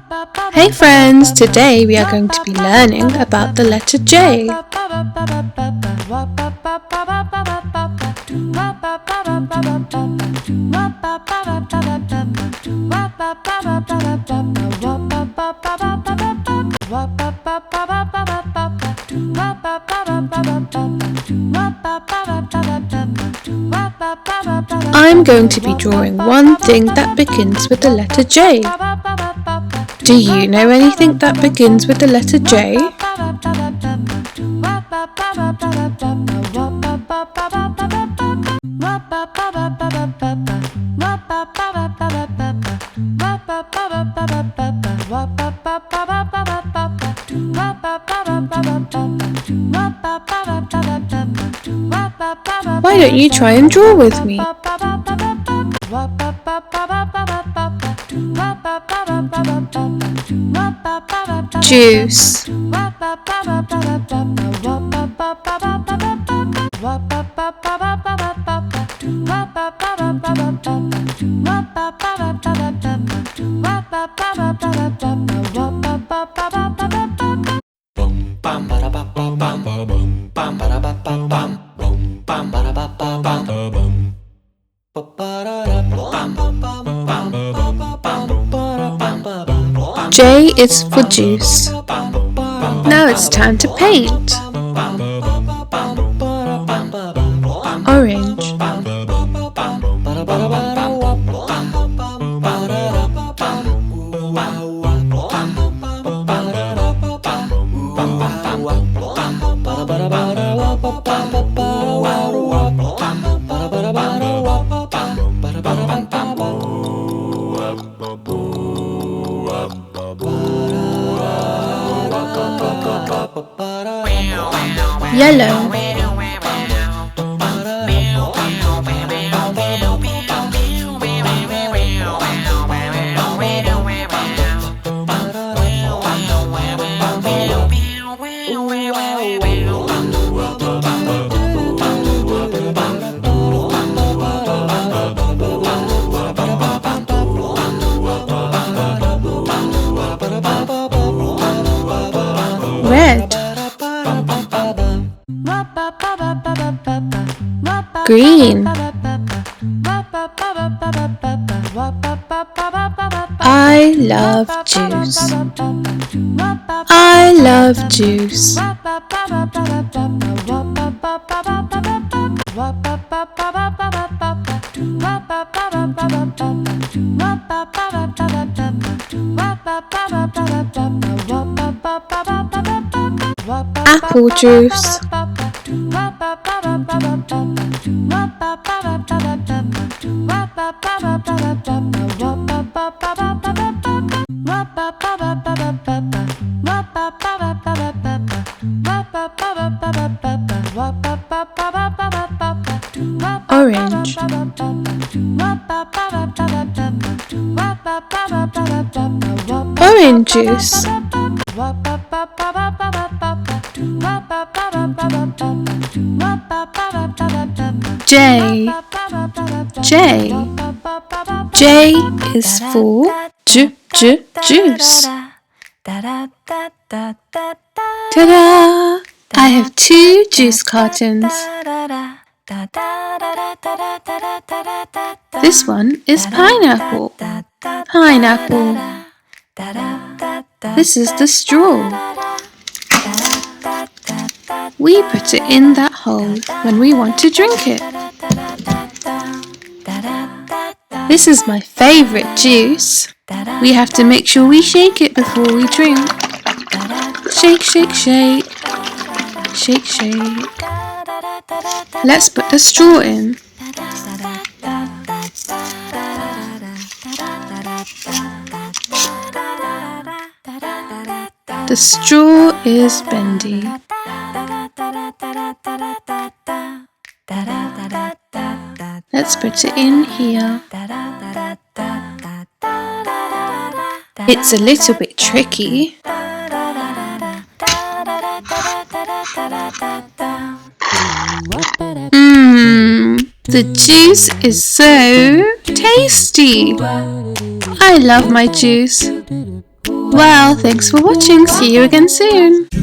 Hey friends, today we are going to be learning about the letter J. I'm going to be drawing one thing that begins with the letter J. Do you know anything that begins with the letter J? Why don't you try and draw with me? Juice. J is for juice. Now it's time to paint. Orange. Yellow. Red. Green. I love juice. I love juice. Apple juice. Orange. Orange juice. J. J. J is for juice. Ta-da! I have 2 juice cartons. This one is pineapple. Pineapple. This is the straw. We put it in that hole when we want to drink it. This is my favourite juice. We have to make sure we shake it before we drink. Shake, shake, shake. Shake, shake. Let's put the straw in. The straw is bendy. Let's put it in here. It's a little bit tricky. The juice is so tasty. I love my juice. Well, thanks for watching. See you again soon.